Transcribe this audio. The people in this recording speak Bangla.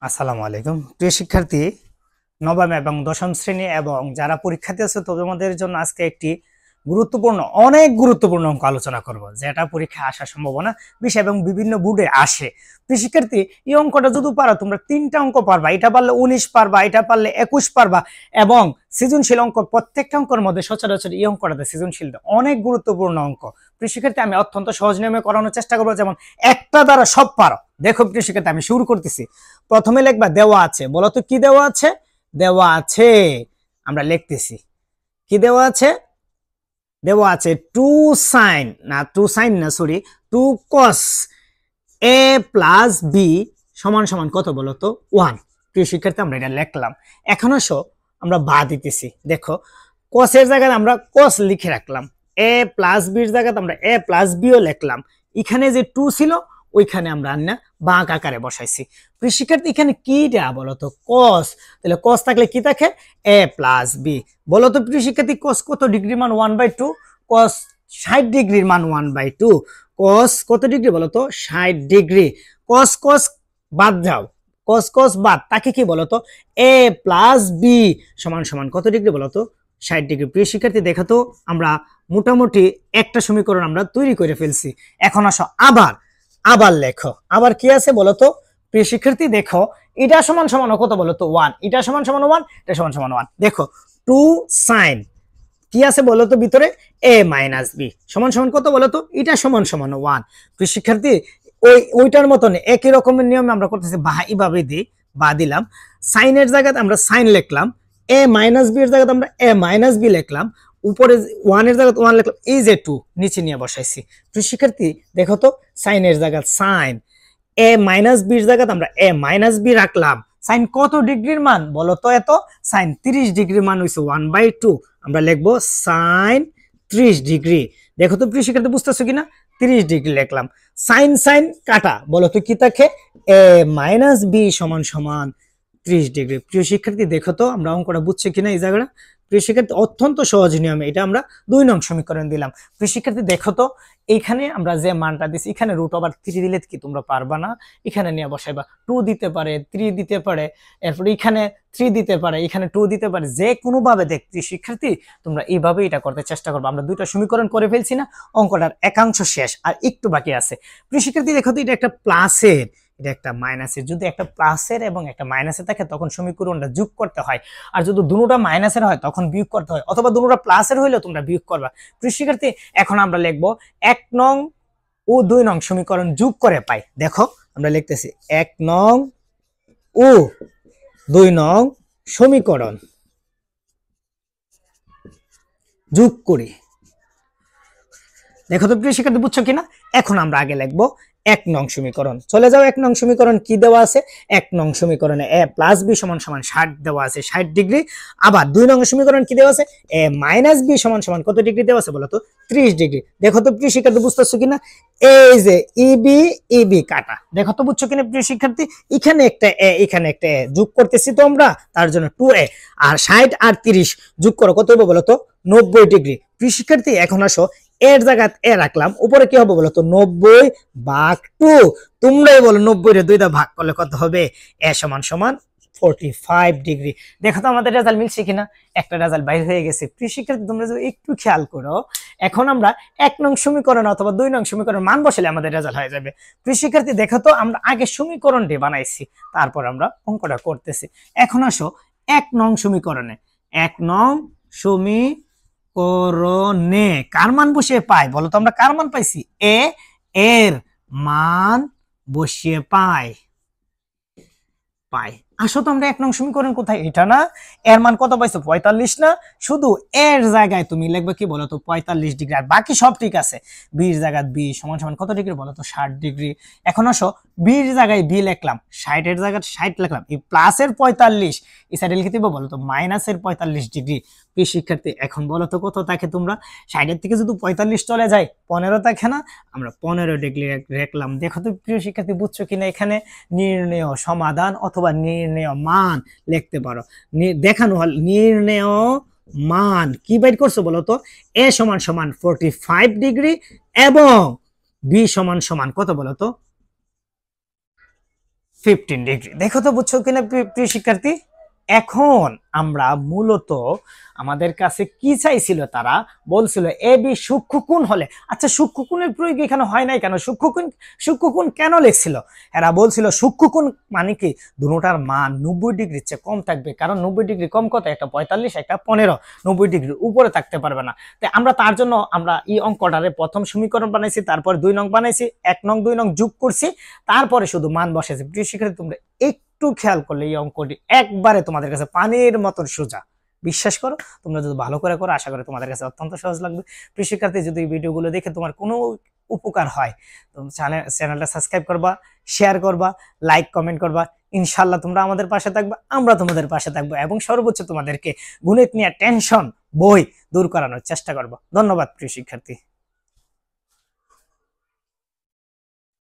আসসালামু আলাইকুম প্রিয় শিক্ষার্থী, নবম এবং দশম শ্রেণী এবং যারা পরীক্ষাতে আছে তোমাদের জন্য আজকে একটি অনেক গুরুত্বপূর্ণ অঙ্ক আলোচনা করব, যেটা পরীক্ষায় আসার সম্ভাবনা বেশি এবং বিভিন্ন বোর্ডে আসে। প্রিয় শিক্ষার্থী, এই অঙ্কটা যদি পারো তোমরা 3টা অঙ্ক পারবা, এটা পারলে 19 পারবা, এটা পারলে 21 পারবা। এবং সৃজনশীল অঙ্ক প্রত্যেকটা অঙ্কের মধ্যে সচরাচর এই অঙ্কটাতে সৃজনশীলটা অনেক গুরুত্বপূর্ণ অঙ্ক। প্রিয় শিক্ষার্থী, আমি অত্যন্ত সহজ নিয়মে করানোর চেষ্টা করবো, যেমন একটা দ্বারা সব পারো। দেখো প্রিয় শিক্ষার্থী, আমি শুরু করতেছি। প্রথমে লিখবা দেওয়া আছে, বলো তো কি দেওয়া আছে? দেওয়া আছে, আমরা লিখতেছি কি দেওয়া আছে? দেওয়া আছে 2 cos a প্লাস b সমান সমান কত বলো তো? 1। প্রিয় শিক্ষার্থী, আমরা এটা লিখলাম। এখন আসো আমরা বা দিতেছি। দেখো cos এর জায়গায় আমরা cos লিখে রাখলাম, a প্লাস b এর জায়গায় আমরা a প্লাস b ও লিখলাম। এখানে যে 2 ছিল ওইখানে আমরা আন্না বাঁক আকারে বসাইছি। প্রিয় শিক্ষার্থী, এখানে কি দেয়া বলো তো? cos। তাহলে cos থাকলে কি থাকে? a plus b। বলো তো প্রিয় শিক্ষার্থী, cos কত ডিগ্রির মান? 1/2। cos 60 ডিগ্রির মান 1/2। cos কত ডিগ্রি বলো তো? 60 ডিগ্রি। cos cos বাদ যাও, cos cos বাদ, তাকে কি বলো তো? a প্লাস b সমান সমান কত ডিগ্রি বলো তো? 60 ডিগ্রি। প্রিয় শিক্ষার্থী, দেখো তো আমরা মোটামুটি একটা সমীকরণ আমরা তৈরি করে ফেলছি। এখন আসো আবার আবার লেখো। আবার কি আছে বলো তো? প্রিয় শিক্ষার্থী, দেখো এটা সমান সমান কত বলো তো? 1। এটা সমান সমান 1, এটা সমান সমান 1। দেখো 2 sin কি আছে বলো তো ভিতরে? a মাইনাস b সমান সমান কত বলো তো? এটা সমান সমান 1। প্রিয় শিক্ষার্থী, ওইটার মতন একই রকমের নিয়মে আমরা করতেছি। বা এইভাবে দিই, বা দিলাম। সাইনের জায়গায় আমরা সাইন লিখলাম, a মাইনাস b এর জায়গায় আমরা a মাইনাস b লিখলাম, উপরে 1 এর জায়গায় 1 লিখলাম, এই যে 2 নিচে নিয়ে বসাইছি। প্রিয় শিক্ষার্থী, দেখো তো সাইনের জায়গায় সাইন, a মাইনাস b এর জায়গায় আমরা a মাইনাস b রাখলাম। সাইন কত ডিগ্রির মান বলো তো? এত সাইন 30 ডিগ্রির মান হইছে 1/2। আমরা লিখবো সাইন 30 ডিগ্রি। দেখো তো প্রিয় শিক্ষার্থী, বুঝতেছো কিনা? 30 ডিগ্রি লিখলাম। সাইন সাইন কাটা, বলো তো কি থাকে? a মাইনাস b সমান সমান 30 ডিগ্রি। প্রিয় শিক্ষার্থী, দেখো তো আমরা অঙ্কটা বুঝছি কিনা এই জায়গাটা? প্রিয় শিক্ষার্থী, অত্যন্ত সহজ নিয়মে এটা আমরা 2 নং সমীকরণ দিলাম। প্রিয় শিক্ষার্থী, দেখো তো এইখানে আমরা যে মানটা দিছি, এখানে রুট ওভার 3 দিলে কি তোমরা পারবা না? এখানে নিয়ে বসাইবা। 2 দিতে পারে, 3 দিতে পারে, এরপর এখানে 3 দিতে পারে, এখানে 2 দিতে পারে, যে কোনো ভাবে দেখছি শিক্ষার্থী তোমরা এইভাবে এটা করতে চেষ্টা করবে। আমরা 2টা সমীকরণ করে ফেলছি না? অঙ্কটার একাংশ শেষ, আর একটু বাকি আছে। প্রিয় শিক্ষার্থী, দেখো তো এটা একটা প্লাসের, এটা একটা মাইনাসের। যদি একটা প্লাসের এবং একটা মাইনাসের থাকে তখন সমীকরণটা যোগ করতে হয়, আর যদি দুটোটা মাইনাসের হয় তখন বিয়োগ করতে হয়, অথবা দুটোটা প্লাসের হইলেও তোমরা বিয়োগ করবা। প্রিয় শিক্ষার্থী, এখন আমরা লিখবো 1 নং ও 2 নং সমীকরণ যোগ করে পাই। দেখো আমরা লিখতেছি 1 নং ও 2 নং সমীকরণ যোগ করি। দেখো তো প্রিয় শিক্ষার্থী, বুঝছো কিনা? এখন আমরা আগে লিখবো 1 নং সমীকরণ। চলে যাও 1 নং সমীকরণ কি দেওয়া আছে? 1 নং সমীকরণে a প্লাস b সমান সমান 60 দেওয়া আছে, 60 ডিগ্রি। আবার 2 নং সমীকরণ কি দেওয়া আছে? a মাইনাস b সমান সমান কত ডিগ্রি দেওয়া আছে বলো তো? 30 ডিগ্রি। দেখো তো প্রিয় শিক্ষার্থী, বুঝতেছো কিনা? এই যে eb কাটা, দেখো তো বুঝছো কিনা প্রিয় শিক্ষার্থী? এখানে একটা a, এখানে একটা a যোগ করতেছি তো আমরা, তার জন্য 2a। আর 60 আর 30 যোগ করো, কত হবে বলো তো? 90 ডিগ্রি। প্রিয় শিক্ষার্থী, এখন আসো এর জায়গায় এ রাখলাম, উপরে কি হবে বলো তো? 90/2। তোমরাই বলো 90 রে 2 দা ভাগ করলে কত হবে? এ সমান সমান 45 ডিগ্রি। দেখো তো আমাদের রেজাল্ট মিলছে কিনা? একটা রেজাল্ট বাইরে হয়ে গেছে। প্রিয় শিক্ষার্থী, তোমরা যদি একটু খেয়াল করো, এখন আমরা 1 নং সমীকরণ অথবা 2 নং সমীকরণ মান বসালে আমাদের রেজাল্ট হয়ে যাবে। প্রিয় শিক্ষার্থী, দেখো তো আমরা আগে সমীকরণটি বানাইছি, তারপর আমরা অঙ্কটা করতেছি। এখন আসো 1 নং সমীকরণে, 1 নং সমীকরণে কার মান বসিয়ে পাই বলো তো? আমরা কার মান পাইছি? a এর মান বসিয়ে পাই। আসো তো আমরা 1 নং সমীকরণ কোথায়? এটা না? এর মান কত পাইছো? 45 না? শুধু এর জায়গায় তুমি লিখবে কি বলো তো? 45 ডিগ্রি। আর বাকি সব ঠিক আছে। b এর জায়গায় b সমান সমান কত ডিগ্রি বলো তো? 60 ডিগ্রি। এখন আসো b এর জায়গায় b লিখলাম, 60 এর জায়গায় 60 লিখলাম, এই প্লাসের 45 এই সাইডে লিখে দিব বলো তো? মাইনাসের 45 ডিগ্রি। প্রিয় শিক্ষার্থী, এখন বলো তো কত থাকে তোমরা? 60 এর থেকে যদি 45 চলে যায় 15 থাকে না? আমরা 15 ডিগ্রি রাখলাম। দেখো তো প্রিয় শিক্ষার্থী, বুঝছো কিনা? এখানে নির্ণেয় সমাধান অথবা নির্ণেয় মান লিখতে পারো। দেখানো হল নির্ণেয় মান কি বাইর করছো বলো তো? a সমান সমান 45 ডিগ্রি এবং b সমান সমান কত বলো তো? 15 ডিগ্রি। দেখো তো বুঝছো কিনা প্রিয় শিক্ষার্থী। এখন আমরা মূলত আমাদের কাছে কি চাইছিল, তারা বলছিল এ বি সূক্ষ্মকোণ হলে, আচ্ছা সূক্ষ্মকোণের প্রয়োগ এখানে হয় নাই কেন, সূক্ষ্মকোণ কেন লিখছিল? এরা বলছিল সূক্ষ্মকোণ মানে কি দুটোটার মান 90 ডিগ্রির চেয়ে কম থাকবে, কারণ 90 ডিগ্রি কম কত, একটা 45 একটা 15, 90 ডিগ্রির উপরে থাকতে পারবে না। তাই আমরা তার জন্য আমরা এই অঙ্কটারে প্রথম সমীকরণ বানাইছি, তারপর 2 নং বানাইছি, 1 নং 2 নং যোগ করছি, তারপরে শুধু মান বসাইছি। প্রিয় শিক্ষার্থী তোমরা একটু খেয়াল করলে এই অঙ্কটি একবারে তোমাদের কাছে পানির মতন সোজা। বিশ্বাস করো, তোমরা যদি ভালো করে করো আশা করি তোমাদের কাছে অত্যন্ত সহজ লাগবে। প্রিয় শিক্ষার্থী যদি এই ভিডিওগুলো দেখে তোমার কোনো উপকার হয়, তুমি চ্যানেলটা সাবস্ক্রাইব করবা, শেয়ার করবা, লাইক কমেন্ট করবা। ইনশাআল্লাহ তোমরা আমাদের পাশে থাকবে, আমরা তোমাদের পাশে থাকবো, এবং সর্বোচ্চ তোমাদেরকে গণিত নিয়ে টেনশন বই দূর করানোর চেষ্টা করবো। ধন্যবাদ প্রিয় শিক্ষার্থী।